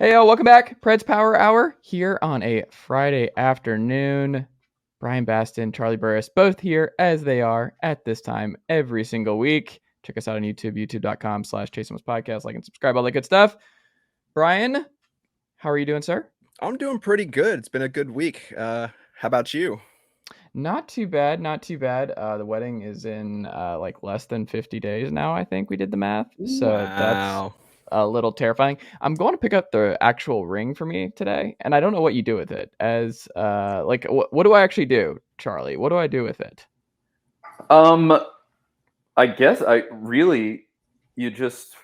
Hey, welcome back. Preds Power Hour here on a Friday afternoon. Brian Bastin, Charlie Burris, both here as they are at this time every single week. Check us out on YouTube, youtube.com/ChaseMusPodcast. Like and subscribe, all that good stuff. Brian, how are you doing, sir? I'm doing pretty good. It's been a good week. How about you? Not too bad, not too bad. The wedding is in like less than 50 days now, I think we did the math. So that's Wow. a little terrifying. I'm going to pick up the actual ring for me today, and I don't know what you do with it. As like, what do I actually do, Charlie? What do I do with it? I guess you just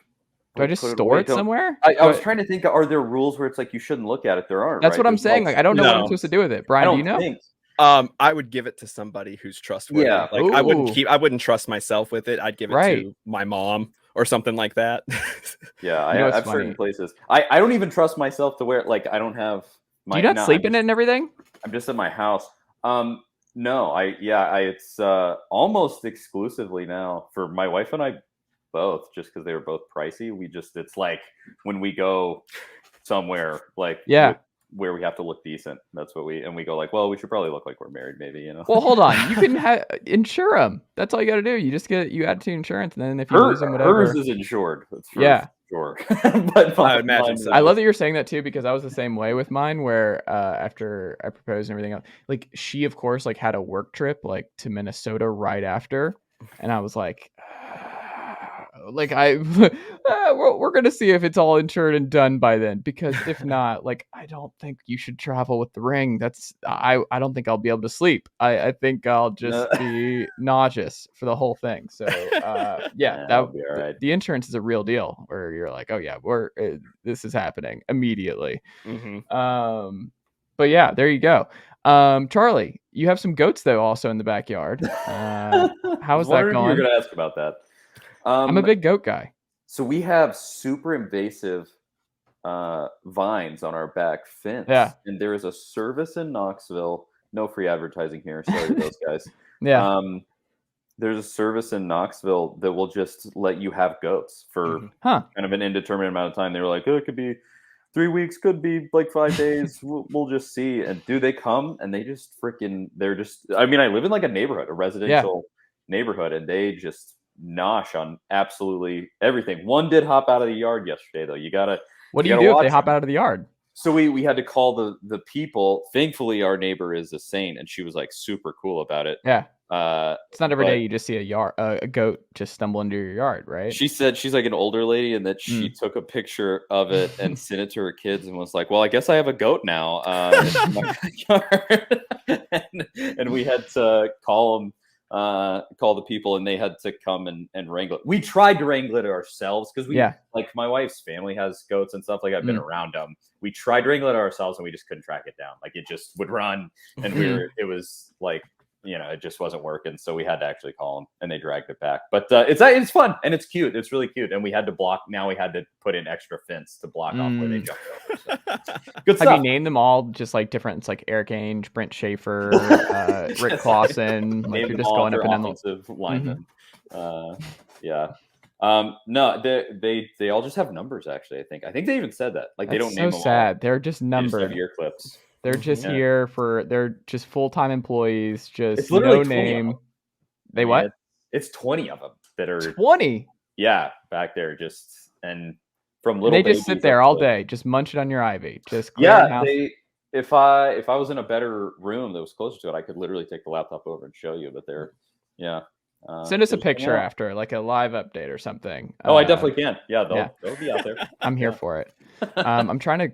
Do I just put it store away. it somewhere? I was trying to think, are there rules where it's like you shouldn't look at it? There aren't, That's right? what I'm There's saying. Like, I don't know what I'm No. supposed to do with it. I Brian, do you don't know? think. I would give it to somebody who's trustworthy. Yeah. Like I Ooh. wouldn't trust myself with it. I'd give it Right. to my mom or something like that. Yeah, You know I what's have certain funny? places. I don't even trust myself to wear it. Like I don't have Do you not no, sleep in it and everything? I'm just at my house. No, it's almost exclusively now for my wife and I both, just because they were both pricey. It's like when we go somewhere like Yeah. where we have to look decent. That's what we go like, well, we should probably look like we're married, maybe, you know. Well, hold on. You can insure them. That's all you got to do. You just you add to insurance, and then if you lose them, whatever. Hers is insured. That's for Yeah. sure. But I would imagine so. I love that you're saying that too, because I was the same way with mine, where after I proposed and everything else, like she of course like had a work trip like to Minnesota right after, and I was like like we're gonna see if it's all insured and done by then, because if not, like I don't think you should travel with the ring. That's I don't think I'll be able to sleep. I think I'll just be nauseous for the whole thing. So yeah, that'll be all right. the insurance is a real deal, where you're like, oh yeah, this is happening immediately. Mm-hmm. But yeah, there you go. Charlie, you have some goats though also in the backyard. How is that going? You were going to ask about that. I'm a big goat guy. So we have super invasive vines on our back fence. Yeah. And there is a service in Knoxville. No free advertising here. Sorry to those guys. Yeah. There's a service in Knoxville that will just let you have goats for kind of an indeterminate amount of time. They were like, oh, it could be 3 weeks, could be like 5 days. We'll just see. And they come and they just I mean, I live in like a neighborhood, a residential neighborhood, and they just nosh on absolutely everything. One did hop out of the yard yesterday, though. What do you do if they hop out of the yard? So we had to call the people. Thankfully, our neighbor is a saint, and she was like super cool about it. Yeah. It's not every day you just see a goat just stumble into your yard, right? She said she's like an older lady, and that she took a picture of it and sent it to her kids, and was like, "Well, I guess I have a goat now in my backyard." and we had to call the people, and they had to come and wrangle it. We tried to wrangle it ourselves because like my wife's family has goats and stuff. Like I've been around them. We tried to wrangle it ourselves, and we just couldn't track it down. Like it just would run, and it was like, it just wasn't working. So we had to actually call them, and they dragged it back. But it's fun, and it's cute. It's really cute. And we had to put in extra fence to block off where they jumped over. So. Good stuff. Have you named them all just like different? It's like Eric Ainge, Brent Schaefer, Rick Clausen. Like you're just going up and down the offensive linemen. Yeah. No, they all just have numbers. Actually, I think they even said that. Like they don't name them all. So sad. They're just numbered. They just have ear clips. They're just they're just full-time employees, just it's literally no name. They what? It's 20 of them that are 20. Yeah, back there and from little. They just sit there all day, just munching on your ivy. Just if I was in a better room that was closer to it, I could literally take the laptop over and show you. But send us a picture after, like a live update or something. Oh, I definitely can. Yeah, they'll be out there. I'm here for it. I'm trying to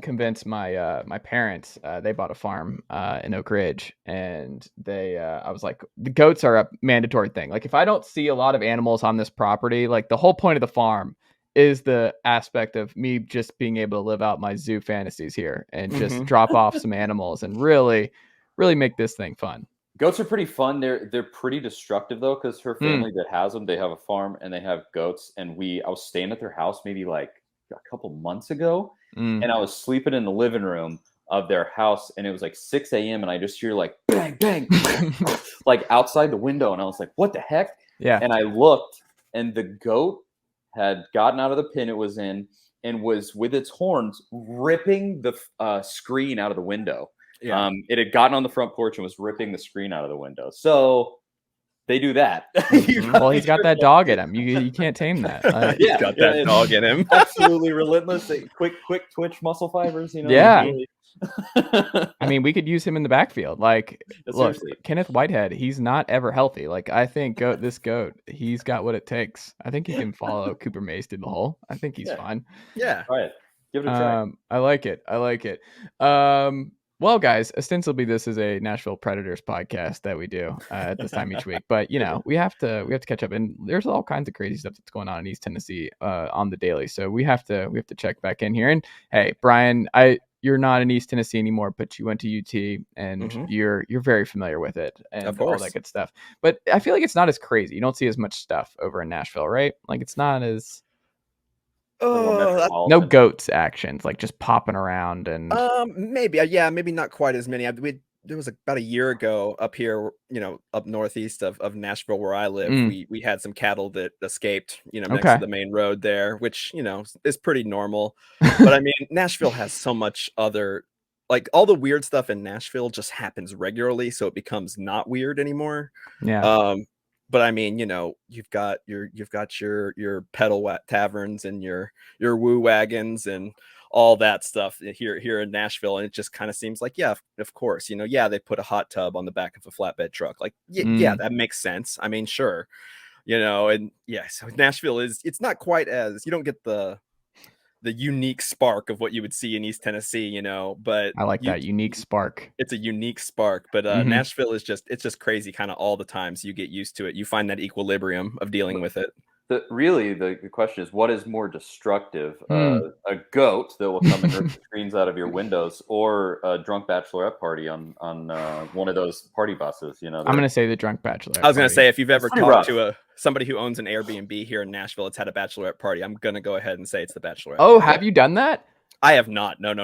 convince my parents. They bought a farm in Oak Ridge, and I was like, the goats are a mandatory thing. Like if I don't see a lot of animals on this property, like the whole point of the farm is the aspect of me just being able to live out my zoo fantasies here and just drop off some animals and really make this thing fun. Goats are pretty fun. They're pretty destructive though, because her family that has them, they have a farm and they have goats. And I was staying at their house maybe like a couple months ago, and I was sleeping in the living room of their house, and it was like 6 a.m. and I just hear like bang bang like outside the window, and I was like, what the heck? Yeah. And I looked, and the goat had gotten out of the pen it was in, and was with its horns ripping the screen out of the window. Yeah. It had gotten on the front porch and was ripping the screen out of the window. So they do that. Well, he's got that dog in him. You can't tame that. He's got that dog in him. Absolutely relentless. Quick twitch muscle fibers. Yeah. Really. I mean, we could use him in the backfield. Like, look, Seriously. Kenneth Whitehead, he's not ever healthy. Like, I think this goat, he's got what it takes. I think he can follow Cooper Mace through the hole. I think he's fine. Yeah. All right. Give it a try. I like it. Well, guys, ostensibly this is a Nashville Predators podcast that we do at this time each week, but we have to catch up, and there's all kinds of crazy stuff that's going on in East Tennessee on the daily, so we have to check back in here. And hey, Bryan, you're not in East Tennessee anymore, but you went to UT, and you're very familiar with it and all that good stuff. But I feel like it's not as crazy. You don't see as much stuff over in Nashville, right? Like, it's not as no goats actions, like just popping around and maybe maybe not quite as many. There was about a year ago up here, up northeast of Nashville where I live. We had some cattle that escaped, next to the main road there, which is pretty normal. But I mean, Nashville has so much other, like, all the weird stuff in Nashville just happens regularly, so it becomes not weird anymore. Yeah. But I mean, you've got your pedal taverns and your woo wagons and all that stuff here in Nashville, and it just kind of seems like, yeah, of course, they put a hot tub on the back of a flatbed truck, like yeah, that makes sense. I mean, sure, and yeah, so Nashville it's not quite as, you don't get the unique spark of what you would see in East Tennessee, but I like that unique spark. It's a unique spark, but Nashville is it's just crazy kind of all the time. So you get used to it. You find that equilibrium of dealing with it. The question is, what is more destructive? A goat that will come and rip the screens out of your windows, or a drunk bachelorette party on one of those party buses? I'm going to say the drunk bachelorette. I was going to say, if you've ever talked to somebody who owns an Airbnb here in Nashville, it's had a bachelorette party, I'm going to go ahead and say it's the bachelorette. Oh, have you done that? I have not. No.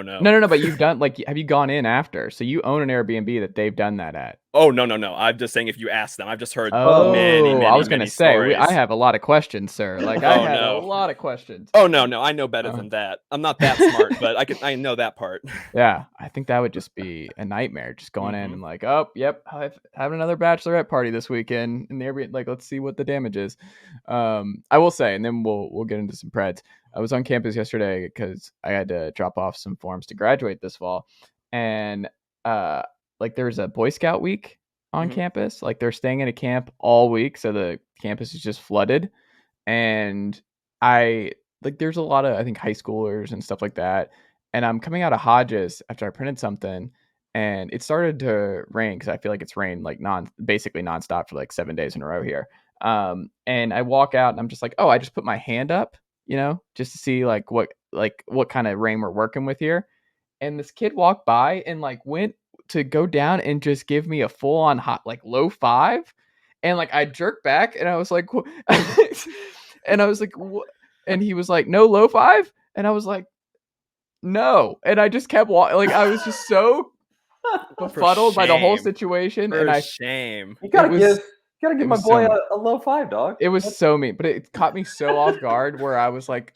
But you've done, like, have you gone in after? So you own an Airbnb that they've done that at? Oh, no. I'm just saying, if you ask them, I've just heard many I was going to say, I have a lot of questions, sir. Like, I have a lot of questions. Oh, no. I know better than that. I'm not that smart, but I know that part. Yeah. I think that would just be a nightmare, just going in and like, oh, yep, I'm having another bachelorette party this weekend in the Airbnb. Like, let's see what the damage is. I will say, and then we'll get into some Preds. I was on campus yesterday because I had to drop off some forms to graduate this fall. And like, there's a Boy Scout week on campus. Like, they're staying in a camp all week, so the campus is just flooded. And there's a lot of, I think, high schoolers and stuff like that. And I'm coming out of Hodges after I printed something, and it started to rain, because I feel like it's rained like basically nonstop for like 7 days in a row here. And I walk out and I'm just like, oh, I just put my hand up, just to see like what kind of rain we're working with here. And this kid walked by and like went to go down and just give me a full on hot, like, low five. And like, I jerked back and I was like, and I was like, what? And he was like, no low five. And I was like, no. And I just kept walking. Like, I was just so befuddled by the whole situation. Shame. You gotta give my boy a low five, dog. It was so mean, but it caught me so off guard, where I was like,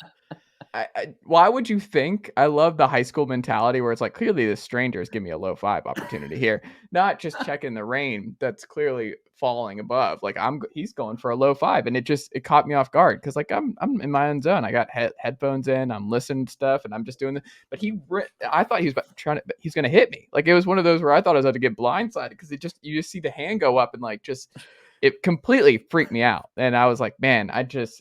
why would you think? I love the high school mentality where it's like, clearly the strangers give me a low five opportunity here, not just checking the rain that's clearly falling above. Like, he's going for a low five, and it caught me off guard, because like I'm in my own zone. I got headphones in, I'm listening to stuff, and I'm just doing but I thought he was he's gonna hit me. Like, it was one of those where I thought I was about to get blindsided, because you just see the hand go up, and like, just it completely freaked me out. And I was like, man,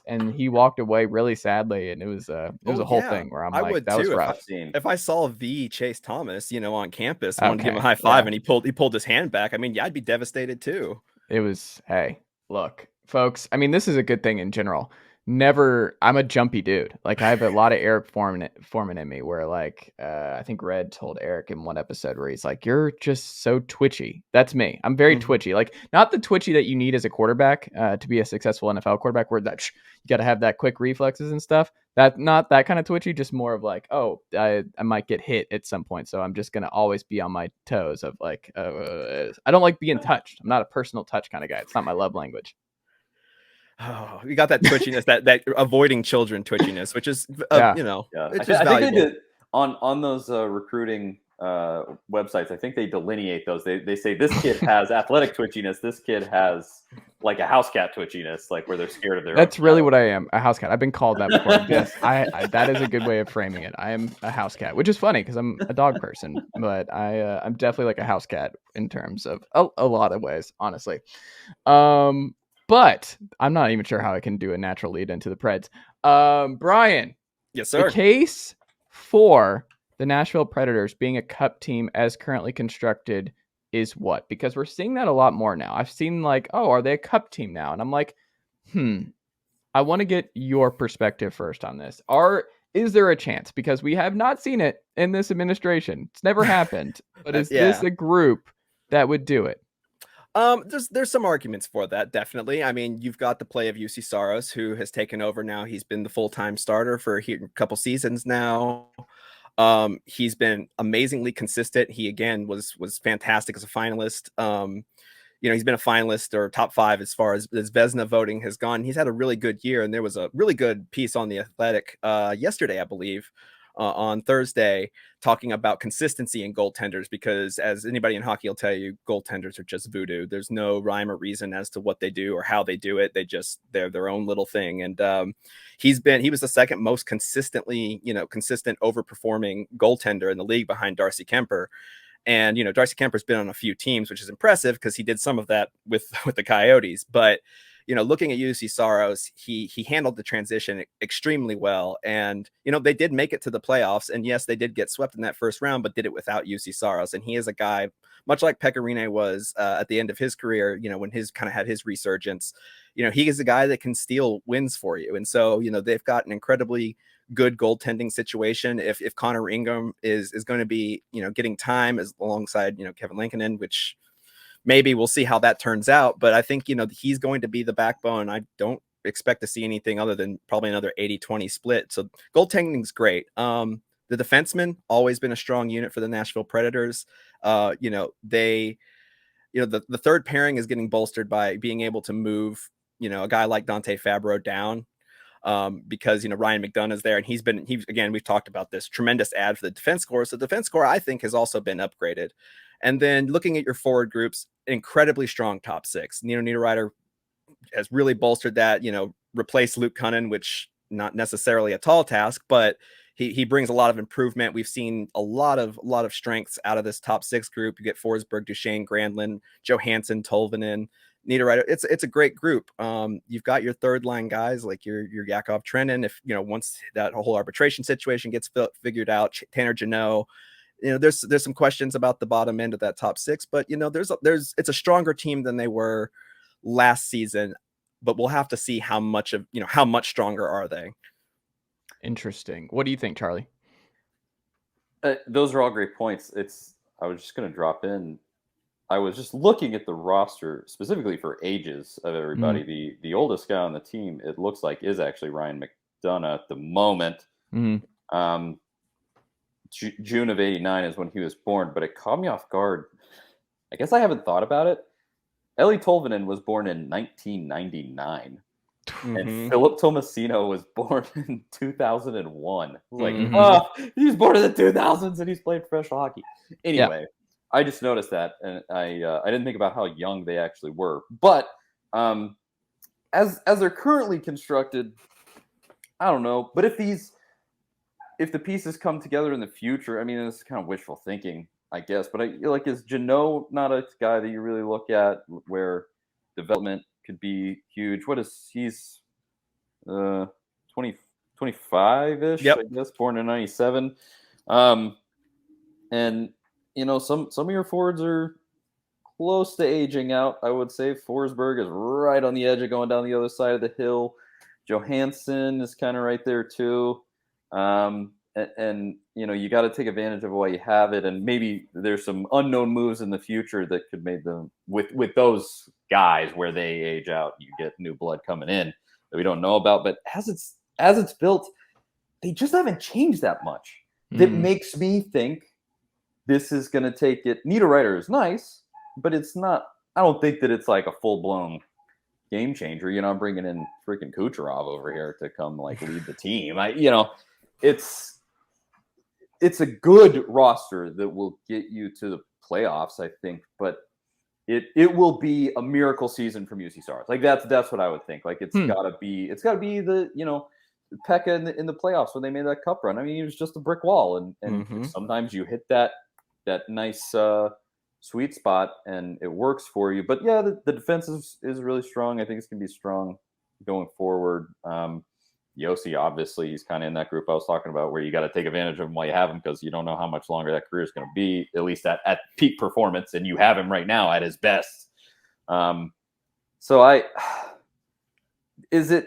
and he walked away really sadly. And it was a whole thing where I'm like, that was rough. If I saw the Chase Thomas, on campus, I wanted to give him a high five, and he pulled his hand back, I mean, yeah, I'd be devastated too. It was, hey, look, folks, I mean, this is a good thing in general. I'm a jumpy dude. Like, I have a lot of Eric Foreman in me, where like, I think Red told Eric in one episode where he's like, you're just so twitchy. That's me. I'm very twitchy. Like, not the twitchy that you need as a quarterback to be a successful NFL quarterback, where that you got to have that quick reflexes and stuff. Not that kind of twitchy, just more of like, oh, I might get hit at some point, so I'm just going to always be on my toes of like, I don't like being touched. I'm not a personal touch kind of guy. It's not my love language. Oh, you got that twitchiness, that avoiding children twitchiness, which is Yeah. it's just valuable. I think they did on those recruiting websites. I think they delineate those. They say this kid has athletic twitchiness. This kid has like a house cat twitchiness, like where they're scared of their. That's really what I am, a house cat. I've been called that before. Yes, I that is a good way of framing it. I am a house cat, which is funny because I'm a dog person, but I'm definitely like a house cat in terms of a lot of ways, honestly. But I'm not even sure how I can do a natural lead into the Preds. Bryan, Yes, sir. the case for the Nashville Predators being a cup team as currently constructed is what? Because we're seeing that a lot more now. I've seen like, oh, are they a cup team now? And I'm like, I want to get your perspective first on this. Is there a chance? Because we have not seen it in this administration. It's never happened. But is this a group that would do it? There's some arguments for that, definitely. I mean, you've got the play of Juuse Saros, who has taken over now. He's been the full-time starter for a couple seasons now. He's been amazingly consistent. He again was fantastic as a finalist. He's been a finalist or top 5 as far as Vezina voting has gone. He's had a really good year, and there was a really good piece on The Athletic yesterday, I believe, on Thursday, talking about consistency in goaltenders, because as anybody in hockey will tell you, goaltenders are just voodoo. There's no rhyme or reason as to what they do or how they do it. They're their own little thing. And he was the second most consistent overperforming goaltender in the league behind Darcy Kemper. And, Darcy Kemper's been on a few teams, which is impressive because he did some of that with the Coyotes. But, looking at Juuse Saros, he handled the transition extremely well. And, they did make it to the playoffs. And yes, they did get swept in that first round, but did it without Juuse Saros. And he is a guy, much like Pecorine was at the end of his career, when his kind of had his resurgence, he is a guy that can steal wins for you. And so, they've got an incredibly good goaltending situation. If Connor Ingram is going to be, getting time alongside, Kevin Lankinen, which maybe we'll see how that turns out. But I think, he's going to be the backbone. I don't expect to see anything other than probably another 80-20 split. So goaltending's great. The defenseman always been a strong unit for the Nashville Predators. The third pairing is getting bolstered by being able to move, a guy like Dante Fabro down. Because Ryan McDonough is there, and he's again, we've talked about this, tremendous ad for the defense corps. So the defense corps, I think, has also been upgraded. And then looking at your forward groups, incredibly strong top 6. Niederreiter has really bolstered that. Replaced Luke Cunnin, which not necessarily a tall task, but he brings a lot of improvement. We've seen a lot of strengths out of this top 6 group. You get Forsberg, Duchesne, Granlund, Johansson, Tolvanen, Niederreiter. It's a great group. You've got your third line guys like your Yakov Trenin. If once that whole arbitration situation gets figured out, Tanner Jeannot. There's some questions about the bottom end of that top 6, but it's a stronger team than they were last season. But we'll have to see how much stronger are they. Interesting. What do you think, Charlie? Those are all great points. I was just going to drop in. I was just looking at the roster specifically for ages of everybody. The oldest guy on the team, it looks like, is actually Ryan McDonough at the moment. June of '89 is when he was born, but it caught me off guard. I guess I haven't thought about it. Eeli Tolvanen was born in 1999. And Philip Tomasino was born in 2001. He was born in the 2000s and he's played professional hockey. Anyway, I just noticed that, and I didn't think about how young they actually were. But as they're currently constructed, I don't know. But if the pieces come together in the future, I mean, this is kind of wishful thinking, I guess. But is Jeannot not a guy that you really look at where development could be huge? He's 25-ish, I guess, born in 97. And some of your forwards are close to aging out, I would say. Forsberg is right on the edge of going down the other side of the hill. Johansson is kind of right there too. And you got to take advantage of what you have it, and maybe there's some unknown moves in the future that could make them with those guys where they age out. You get new blood coming in that we don't know about, but as it's built, they just haven't changed that much. That makes me think this is going to take it. Niederreiter is nice, but it's not. I don't think that it's like a full blown, game changer. I'm bringing in freaking Kucherov over here to come like lead the team. It's a good roster that will get you to the playoffs, I think, but it will be a miracle season from UC Stars. Like that's what I would think. Like it's gotta be the Pekka in the playoffs when they made that cup run. I mean, he was just a brick wall, and sometimes you hit that nice sweet spot and it works for you. But yeah, the defense is really strong. I think it's gonna be strong going forward. Josi, obviously, he's kind of in that group I was talking about where you got to take advantage of him while you have him because you don't know how much longer that career is going to be, at least at peak performance, and you have him right now at his best. Is it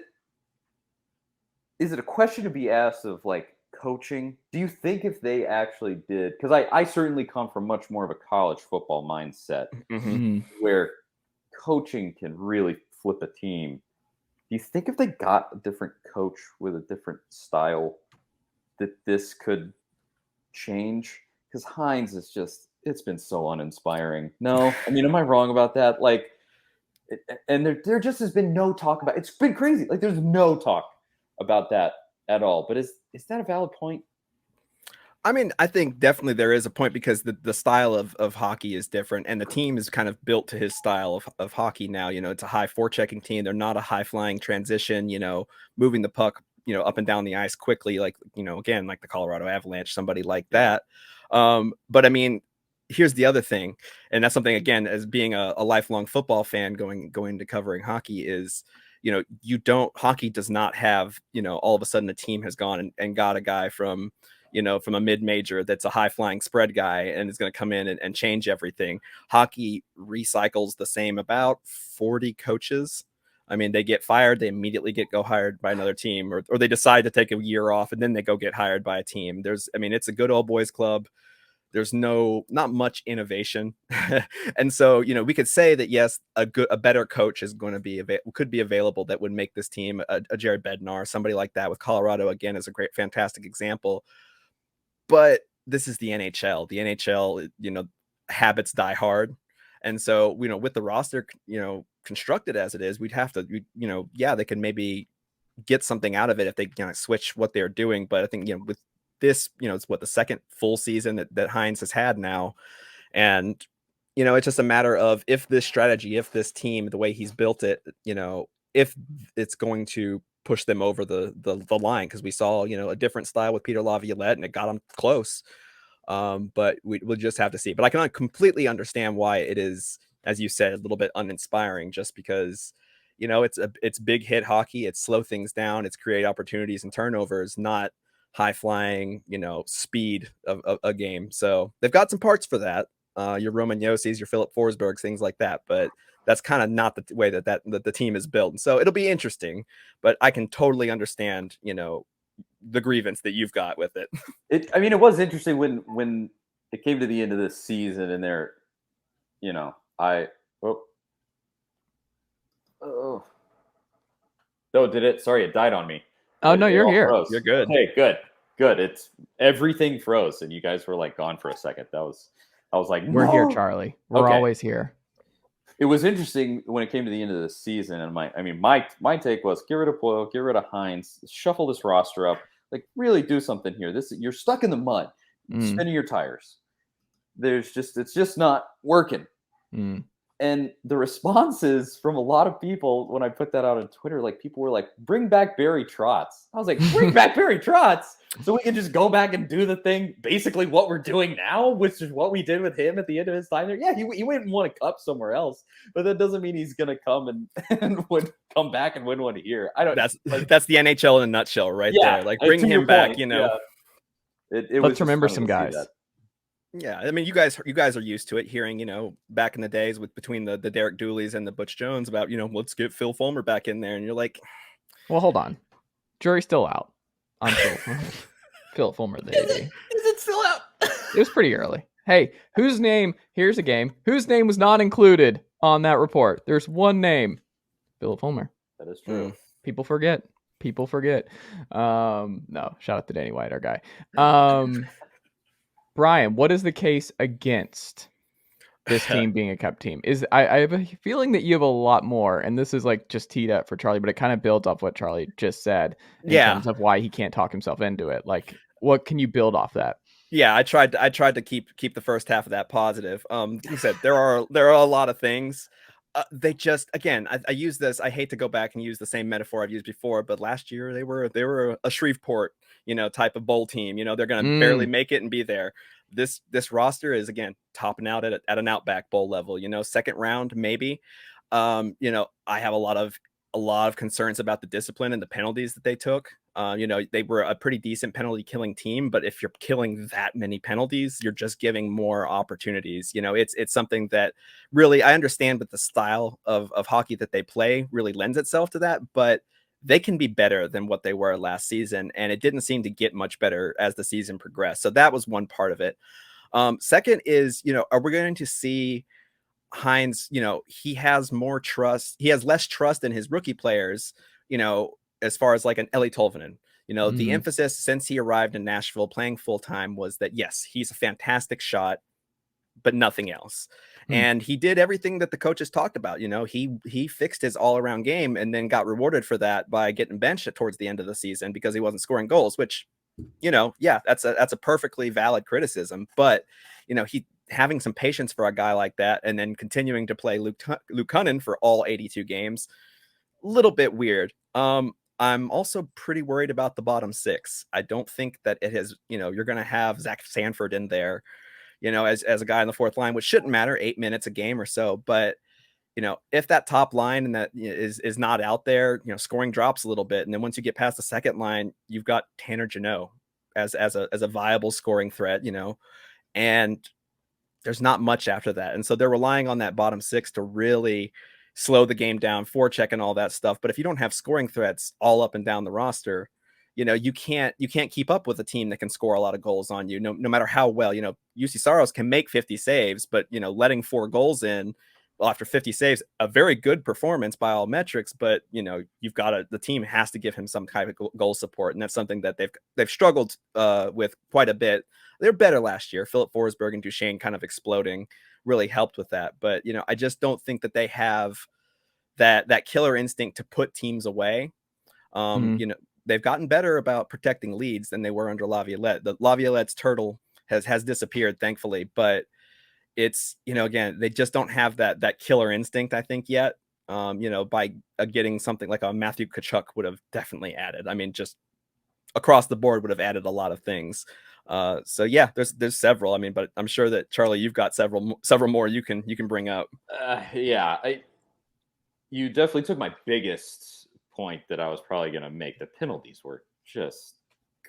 a question to be asked of like coaching? Do you think if they actually did, because I certainly come from much more of a college football mindset where coaching can really flip a team. Do you think if they got a different coach with a different style that this could change? Because Hines is it's been so uninspiring. No, I mean, am I wrong about that? Like, and there just has been no talk about it. It's been crazy. Like, there's no talk about that at all. But is that a valid point? I mean, I think definitely there is a point because the style of hockey is different and the team is kind of built to his style of hockey now. It's a high forechecking team. They're not a high flying transition, moving the puck, up and down the ice quickly, like, again, like the Colorado Avalanche, somebody like that. But I mean, here's the other thing. And that's something, again, as being a lifelong football fan going to covering hockey is, hockey does not have, all of a sudden a team has gone and got a guy from a mid-major that's a high-flying spread guy and is going to come in and change everything. Hockey recycles the same about 40 coaches. I mean, they get fired, they immediately go hired by another team, or they decide to take a year off and then they go get hired by a team. It's a good old boys club. There's not much innovation. And so, we could say that, yes, a better coach is going to could be available that would make this team a Jared Bednar, somebody like that with Colorado, again, is a fantastic example. But this is the NHL. The NHL, habits die hard. And so, with the roster, constructed as it is, we'd have to, they can maybe get something out of it if they switch what they're doing. But I think, with this, it's the second full season that Hines has had now. And, it's just a matter of if this strategy, if this team, the way he's built it, if it's going to push them over the line, because we saw a different style with Peter Laviolette and it got them close, but we'll just have to see. But I can completely understand why it is, as you said, a little bit uninspiring, just because it's big hit hockey, it's slow things down, it's create opportunities and turnovers, not high flying speed of a game. So they've got some parts for that, your Roman Josis, your Philip Forsbergs, things like that, but that's kind of not the way that the team is built. And so it'll be interesting, but I can totally understand, the grievance that you've got with it. It was interesting when it came to the end of this season and they're, sorry, it died on me. Oh, no, you're here. Froze. You're good. Hey, good. It's everything froze and you guys were like gone for a second. I was like, we're here, Charlie. We're always here. It was interesting when it came to the end of the season, and my take was get rid of Boyle, get rid of Hines, shuffle this roster up, like really do something here. You're stuck in the mud, spinning your tires. It's just not working. And the responses from a lot of people when I put that out on Twitter, like people were like, bring back Barry Trotz. I was like, bring back Barry Trotz so we can just go back and do the thing, basically what we're doing now, which is what we did with him at the end of his time there. Yeah, he went and won a cup somewhere else, but that doesn't mean he's going to come and would come back and win one here. That's the NHL in a nutshell right there. Like bring him back, Yeah. Let's remember some guys. Yeah, I mean, you guys are used to it, hearing, back in the days between the Derek Dooleys and the Butch Jones about, let's get Phil Fulmer back in there, and you're like, well, hold on, jury's still out on Phil Fulmer. Phil Fulmer, the AD. Is it still out? It was pretty early. Hey, whose name was not included on that report? There's one name, Phil Fulmer. That is true. People forget. No, shout out to Danny White, our guy. Bryan, what is the case against this team being a cup team? I have a feeling that you have a lot more, and this is like just teed up for Charlie, but it kind of builds off what Charlie just said in terms of why he can't talk himself into it. Like, what can you build off that? Yeah, I tried to keep the first half of that positive. You said there are a lot of things. They just, again, I use this. I hate to go back and use the same metaphor I've used before, but last year they were a Shreveport, type of bowl team. They're going to barely make it and be there. This roster is, again, topping out at an Outback Bowl level. Second round maybe. I have a lot of concerns about the discipline and the penalties that they took. They were a pretty decent penalty killing team, but if you're killing that many penalties, you're just giving more opportunities. It's something that really, I understand, but the style of hockey that they play really lends itself to that, but they can be better than what they were last season. And it didn't seem to get much better as the season progressed. So that was one part of it. Second is, are we going to see Hines, he has more trust. He has less trust in his rookie players, as far as like an Ellie Tolvanen. The emphasis since he arrived in Nashville playing full time was that, yes, he's a fantastic shot, but nothing else. And he did everything that the coaches talked about. He fixed his all around game and then got rewarded for that by getting benched towards the end of the season because he wasn't scoring goals, which, that's a perfectly valid criticism. But, he having some patience for a guy like that and then continuing to play Luke Cunnin for all 82 games, a little bit weird. I'm also pretty worried about the bottom six. I don't think that it has, you're going to have Zach Sanford in there, as a guy in the fourth line, which shouldn't matter, 8 minutes a game or so. But, if that top line and that is not out there, scoring drops a little bit. And then once you get past the second line, you've got Tanner Jeannot as a viable scoring threat, and there's not much after that. And so they're relying on that bottom six to really slow the game down, forecheck and all that stuff. But if you don't have scoring threats all up and down the roster, you can't keep up with a team that can score a lot of goals on you, no matter how well. UC Saros can make 50 saves, but letting 4 goals in, well, after 50 saves, a very good performance by all metrics. But you've got the team has to give him some kind of goal support, and that's something that they've struggled with quite a bit. They're better last year. Philip Forsberg and Duchesne kind of exploding really helped with that. But I just don't think that they have that killer instinct to put teams away. They've gotten better about protecting leads than they were under Laviolette. The Laviolette's turtle has disappeared, thankfully, but it's, again, they just don't have that killer instinct, I think, yet. By getting something like a Matthew Tkachuk would have definitely added. I mean, just across the board would have added a lot of things. So yeah, there's several. I mean, but I'm sure that Charlie, you've got several more you can bring up. You definitely took my biggest point that I was probably going to make. The penalties were just,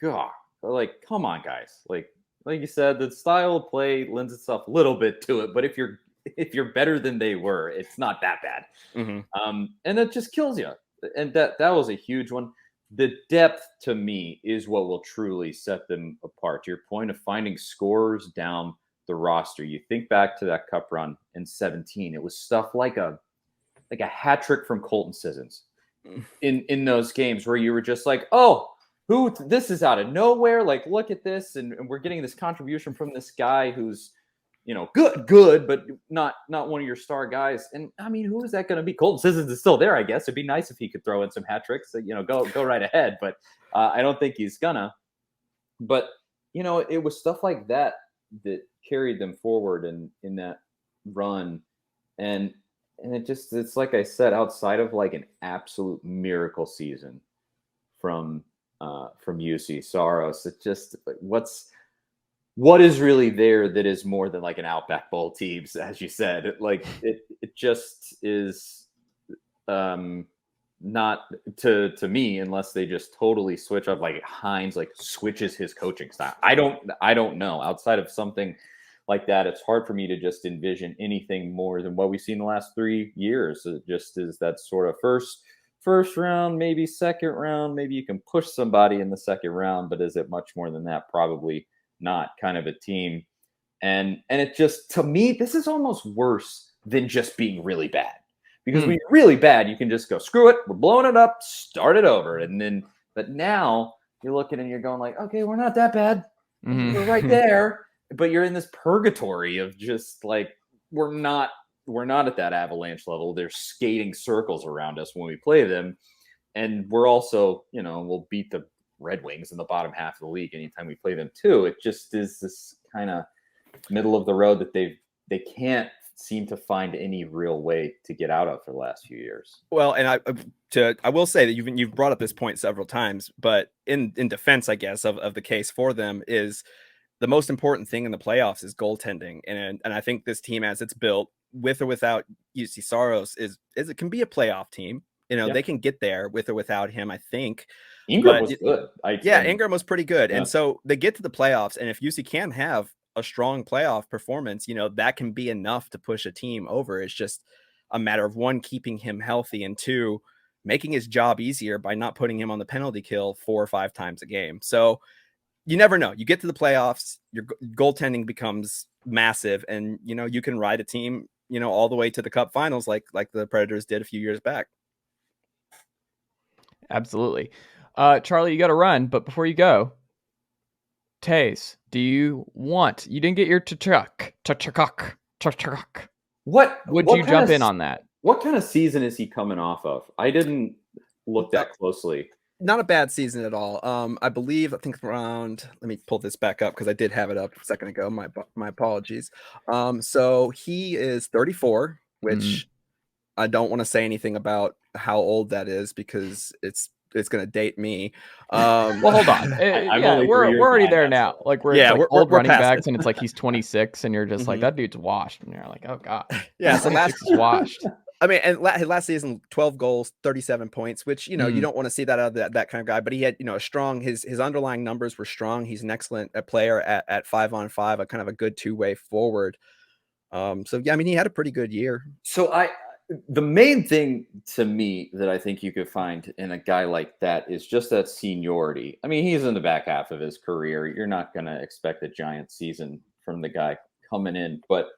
God, like, come on, guys. Like you said, the style of play lends itself a little bit to it, but if you're better than they were, it's not that bad. And that just kills you. And that was a huge one. The depth to me is what will truly set them apart. To your point of finding scorers down the roster. You think back to that cup run in 2017, it was stuff like a hat trick from Colton Sissons in those games where you were just like, oh, this is out of nowhere. Like, look at this. And we're getting this contribution from this guy who's, good, but not one of your star guys. And I mean, who is that going to be? Colton Sissons is still there, I guess. It'd be nice if he could throw in some hat tricks. So, go right ahead. But I don't think he's gonna. But it was stuff like that carried them forward in that run, and it's like I said, outside of like an absolute miracle season from UC Saros, it just what is really there that is more than like an Outback Bowl teams, as you said. Like it just is not to me, unless they just totally switch up, like Hines like switches his coaching style. I don't know. Outside of something like that, it's hard for me to just envision anything more than what we've seen the last 3 years. It just is that sort of first round, maybe second round, maybe you can push somebody in the second round, but is it much more than that? Probably not, kind of a team. And it just, to me, this is almost worse than just being really bad. Because when you're really bad, you can just go, screw it, we're blowing it up, start it over. But now you're looking and you're going like, okay, we're not that bad. We're right there. But you're in this purgatory of just like we're not at that Avalanche level. They're skating circles around us when we play them, and we're also, we'll beat the Red Wings in the bottom half of the league anytime we play them too. It just is this kind of middle of the road that they can't seem to find any real way to get out of for the last few years. Well, and I will say that you've brought up this point several times, but in defense, I guess, of the case for them is the most important thing in the playoffs is goaltending. And I think this team, as it's built, with or without Juuse Saros, is it can be a playoff team. They can get there with or without him, I think. Ingram was good. Ingram was pretty good. Yeah. And so they get to the playoffs, and if Juuse can have a strong playoff performance, that can be enough to push a team over. It's just a matter of, one, keeping him healthy, and two, making his job easier by not putting him on the penalty kill 4 or 5 times a game. So you never know. You get to the playoffs, your goaltending becomes massive, and you can ride a team, all the way to the Cup Finals, like the Predators did a few years back. Absolutely. Charlie, you got to run, but before you go, Toews, you didn't get your Tkachuk. Would you jump in on that? What kind of season is he coming off of? I didn't look that closely. Not a bad season at all. I think around, let me pull this back up because I did have it up a second ago. My apologies. So he is 34, which I don't want to say anything about how old that is because it's going to date me. Well, hold on. We're already there now. Like we're old running backs, and it's like he's 26, and you're just like, that dude's washed, and you're like, oh god. Yeah, so last is washed. I mean, and last season, 12 goals, 37 points, which, you don't want to see that out of that kind of guy, but he had, a strong, his underlying numbers were strong. He's an excellent player at 5-on-5, a kind of a good two-way forward. So yeah, I mean, he had a pretty good year. So the main thing to me that I think you could find in a guy like that is just that seniority. I mean, he's in the back half of his career. You're not going to expect a giant season from the guy coming in, but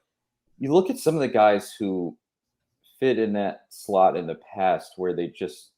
you look at some of the guys who fit in that slot in the past where they just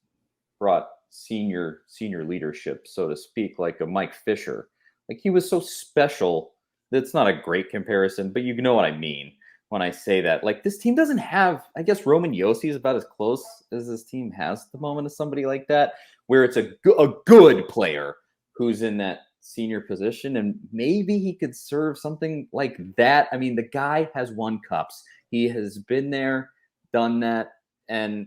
brought senior leadership, so to speak, like a Mike Fisher. Like, he was so special. That's not a great comparison, but you know what I mean when I say that. Like, this team doesn't have, I guess Roman Josi is about as close as this team has at the moment as somebody like that, where it's a good player who's in that senior position, and maybe he could serve something like that. I mean, the guy has won cups. He has been there, done that, and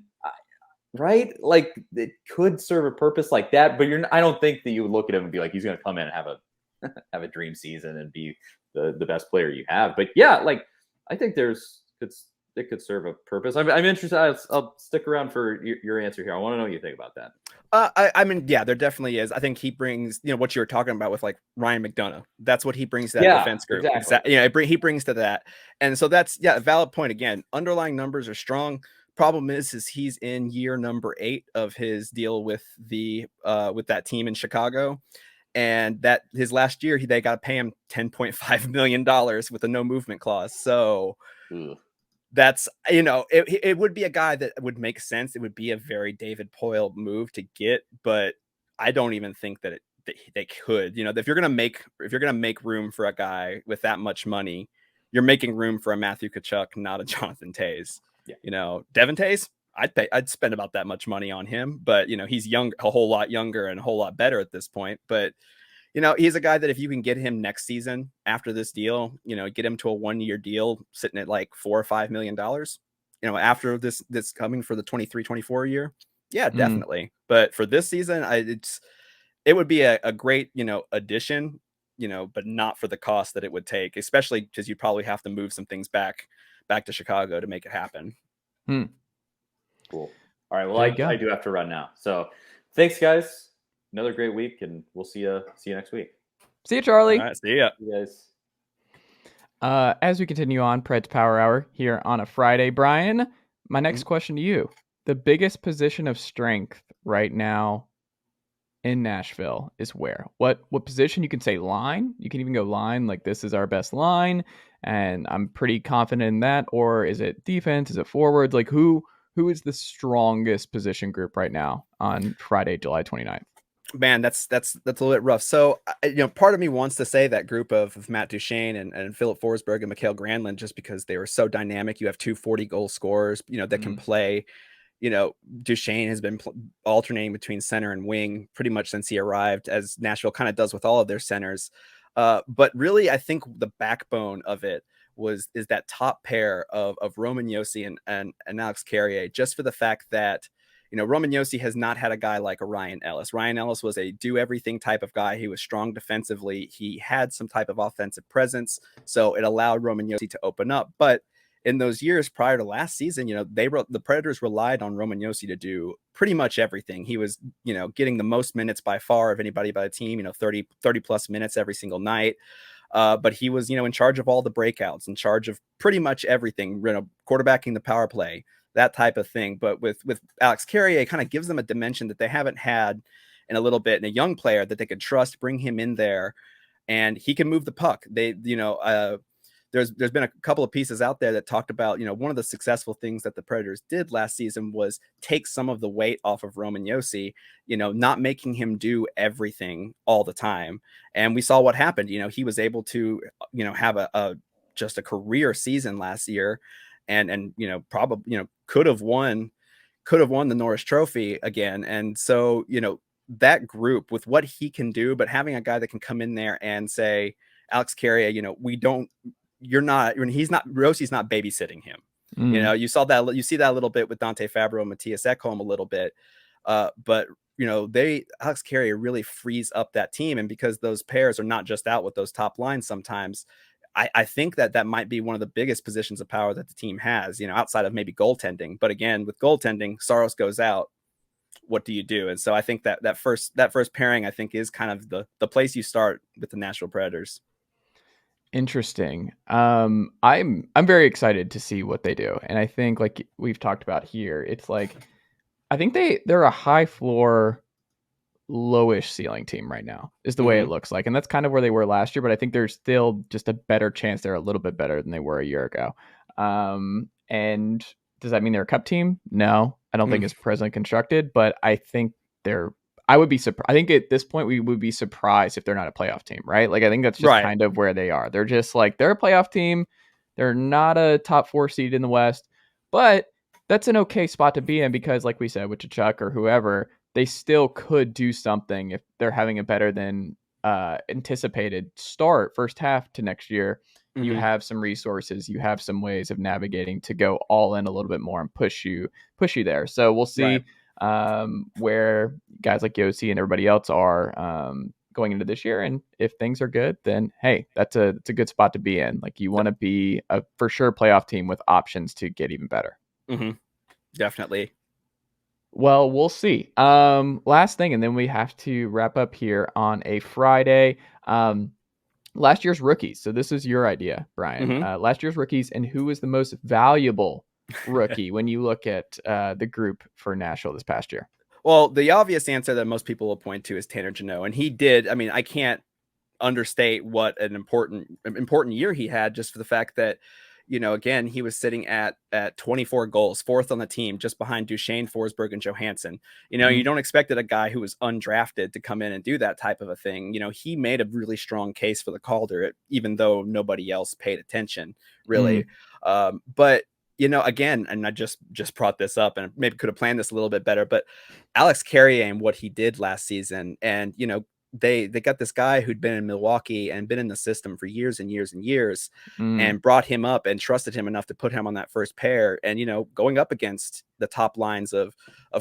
right, like, it could serve a purpose like that. But I don't think that you would look at him and be like, he's going to come in and have a dream season and be the best player you have. But yeah, like, I think it could serve a purpose. I'm interested. I'll stick around for your answer here. I want to know what you think about that. I mean, yeah, there definitely is. I think he brings, what you were talking about with like Ryan McDonough. That's what he brings to that defense group. Exactly. He brings to that. And so that's, a valid point. Again, underlying numbers are strong. Problem is he's in year number 8 of his deal with with that team in Chicago. And that his last year, they got to pay him $10.5 million with a no movement clause. So that's, it would be a guy that would make sense. It would be a very David Poile move to get, but I don't even think that they could. If you're gonna make room for a guy with that much money, you're making room for a Matthew Tkachuk, not a Jonathan Toews. Yeah. Devin Toews, I'd spend about that much money on him, but he's a whole lot younger and a whole lot better at this point. But he's a guy that if you can get him next season after this deal, get him to a 1-year deal sitting at like $4 or $5 million, after this coming for the 23-24 year. Yeah, definitely. But for this season, it would be a great, addition, but not for the cost that it would take, especially because you probably have to move some things back to Chicago to make it happen. Cool. All right. Well, I do have to run now. So thanks, guys. Another great week, and we'll see you next week. See you, Charlie. All right, see ya. See you guys. As we continue on Preds Power Hour here on a Friday, Bryan, my next question to you: the biggest position of strength right now in Nashville is where? What position? You can say line. You can even go line, like this is our best line, and I'm pretty confident in that. Or is it defense? Is it forwards? Like who is the strongest position group right now on Friday, July 29th? Man, that's a little bit rough. So, part of me wants to say that group of Matt Duchene and Philip Forsberg and Mikhail Granlund, just because they were so dynamic. You have 2 40-goal scorers, that can play. Duchene has been alternating between center and wing pretty much since he arrived, as Nashville kind of does with all of their centers. But really, I think the backbone of it is that top pair of Roman Josi and Alex Carrier, just for the fact that Roman Josi has not had a guy like a Ryan Ellis. Ryan Ellis was a do everything type of guy. He was strong defensively. He had some type of offensive presence, so it allowed Roman Josi to open up. But in those years prior to last season, the Predators relied on Roman Josi to do pretty much everything. He was, getting the most minutes by far of anybody by the team, 30 plus minutes every single night. But he was, in charge of all the breakouts, in charge of pretty much everything, quarterbacking the power play, that type of thing. But with Alex Carrier, it kind of gives them a dimension that they haven't had in a little bit, and a young player that they could trust, bring him in there, and he can move the puck. There's been a couple of pieces out there that talked about, one of the successful things that the Predators did last season was take some of the weight off of Roman Josi, not making him do everything all the time. And we saw what happened. He was able to, have just a career season last year, and probably, could have won the Norris Trophy again. And so, that group with what he can do, but having a guy that can come in there and say, Alex Carrier, Rosi's not babysitting him. You see that a little bit with Dante Fabro and Matthias Ekholm a little bit. But Alex Carrier really frees up that team. And because those pairs are not just out with those top lines, sometimes I think that might be one of the biggest positions of power that the team has, outside of maybe goaltending. But again, with goaltending, Saros goes out. What do you do? And so I think that first pairing, I think, is kind of the place you start with the Nashville Predators. Interesting. I'm very excited to see what they do. And I think, like we've talked about here, it's like, I think they're a high floor, lowish ceiling team right now is the way it looks like. And that's kind of where they were last year, but I think there's still just a better chance they're a little bit better than they were a year ago. And does that mean they're a cup team? No, I don't think it's presently constructed, but I think I would be surprised. I think at this point we would be surprised if they're not a playoff team, right? Like, I think that's just kind of where they are. They're just like, they're a playoff team. They're not a top 4 seed in the West, but that's an okay spot to be in because, like we said, with Tkachuk or whoever, they still could do something if they're having a better than anticipated start first half to next year. You have some resources, you have some ways of navigating to go all in a little bit more and push you there. So we'll see where guys like Josi and everybody else are going into this year. And if things are good, then hey, it's a good spot to be in. Like, you want to be a for sure playoff team with options to get even better. Definitely. Well, we'll see. Last thing, and then we have to wrap up here on a Friday. Last year's rookies. So this is your idea, Brian. Last year's rookies, and who was the most valuable rookie when you look at the group for Nashville this past year? Well, the obvious answer that most people will point to is Tanner Jeannot, and he did. I mean, I can't understate what an important year he had, just for the fact that, again, he was sitting at 24 goals, 4th on the team, just behind Duchene, Forsberg, and Johansson. You don't expect a guy who was undrafted to come in and do that type of a thing. He made a really strong case for the Calder, even though nobody else paid attention, really. But again, and I just brought this up, and maybe could have planned this a little bit better, but Alex Carrier and what he did last season, and they got this guy who'd been in Milwaukee and been in the system for years and years and years, and brought him up and trusted him enough to put him on that first pair. And going up against the top lines of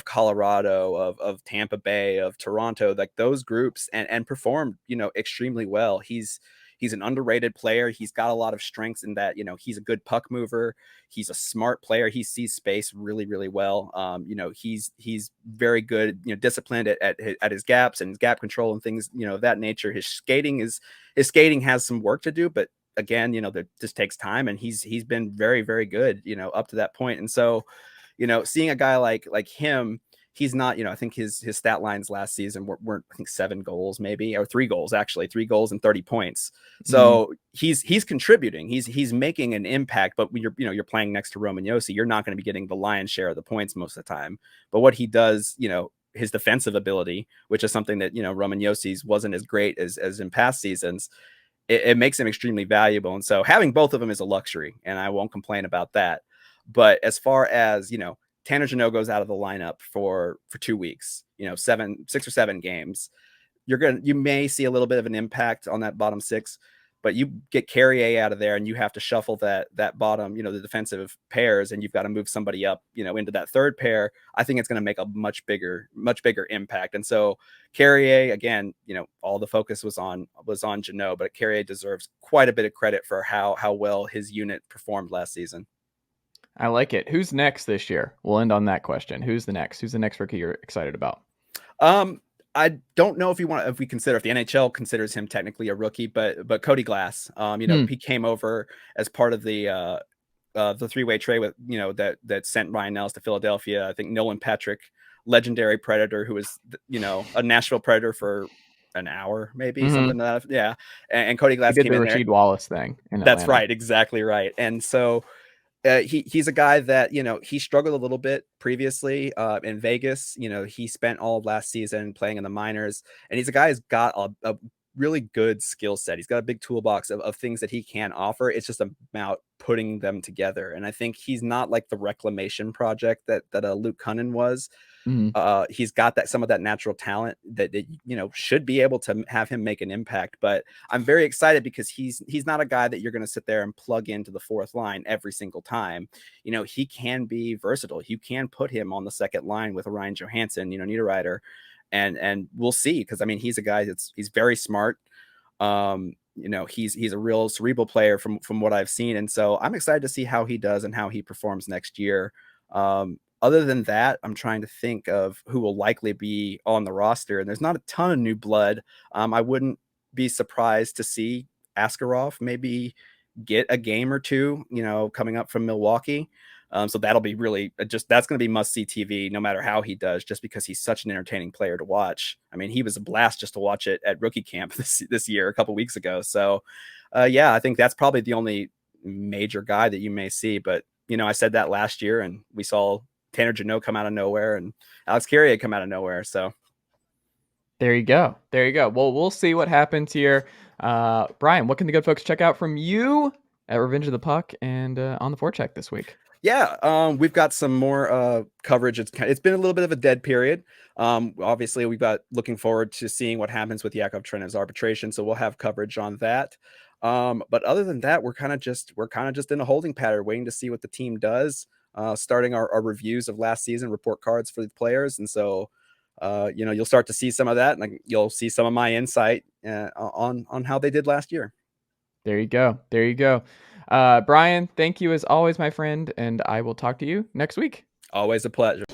Colorado, of Tampa Bay, of Toronto, like those groups, and performed extremely well. He's an underrated player. He's got a lot of strengths in that, he's a good puck mover. He's a smart player. He sees space really, really well. He's very good, disciplined at his gaps and his gap control and things, of that nature. His skating has some work to do, but again, that just takes time, and he's been very, very good, up to that point. And so, seeing a guy like him, he's not, I think his stat lines last season weren't I think 7 goals maybe, or 3 goals, actually 3 goals and 30 points. So he's contributing, he's making an impact. But when you're playing next to Roman Josi, you're not going to be getting the lion's share of the points most of the time. But what he does, his defensive ability, which is something that, Roman Josi's wasn't as great as in past seasons, it makes him extremely valuable. And so having both of them is a luxury, and I won't complain about that. But as far as, Tanner Jeannot goes out of the lineup for 2 weeks, 6 or 7 games, you may see a little bit of an impact on that bottom 6, but you get Carrier out of there and you have to shuffle that bottom, the defensive pairs, and you've got to move somebody up, into that third pair. I think it's going to make a much bigger impact. And so Carrier, again, all the focus was on Jeannot, but Carrier deserves quite a bit of credit for how well his unit performed last season. I like it. Who's next this year? We'll end on that question. Who's the next rookie you're excited about? I don't know if the NHL considers him technically a rookie, but Cody Glass, he came over as part of the 3-way trade with, that sent Ryan Ellis to Philadelphia. I think Nolan Patrick, legendary Predator, who was, a Nashville Predator for an hour, maybe something like that. Yeah. And Cody Glass came in there. Rasheed Wallace thing. That's right. Exactly right. And so he's a guy that, he struggled a little bit previously in Vegas. He spent all of last season playing in the minors, and he's a guy who's got a really good skill set. He's got a big toolbox of things that he can offer. It's just about putting them together. And I think he's not like the reclamation project that Luke Cunnin was. He's got some of that natural talent that should be able to have him make an impact. But I'm very excited because he's not a guy that you're going to sit there and plug into the fourth line every single time. He can be versatile. You can put him on the second line with Ryan Johansson, Niederreiter, and we'll see, because he's a guy he's very smart. He's a real cerebral player from what I've seen, and so I'm excited to see how he does and how he performs next year. Other than that, I'm trying to think of who will likely be on the roster, and there's not a ton of new blood. I wouldn't be surprised to see Askarov maybe get a game or two, coming up from Milwaukee. So that'll be that's going to be must-see TV no matter how he does, just because he's such an entertaining player to watch. He was a blast just to watch it at rookie camp this year, a couple weeks ago. So, I think that's probably the only major guy that you may see. But, I said that last year, and we saw Tanner Jeannot come out of nowhere and Alex Carrier come out of nowhere. So there you go. Well, we'll see what happens here. Bryan, what can the good folks check out from you at Revenge of the Puck and on the Forecheck this week? Yeah, we've got some more coverage. It's been a little bit of a dead period. Obviously, we've got looking forward to seeing what happens with Yakov Trenev's arbitration, so we'll have coverage on that. But other than that, we're kind of just in a holding pattern, waiting to see what the team does. Starting our reviews of last season, report cards for the players, and so you'll start to see some of that, and you'll see some of my insight on how they did last year. There you go. Bryan, thank you as always, my friend, and I will talk to you next week. Always a pleasure.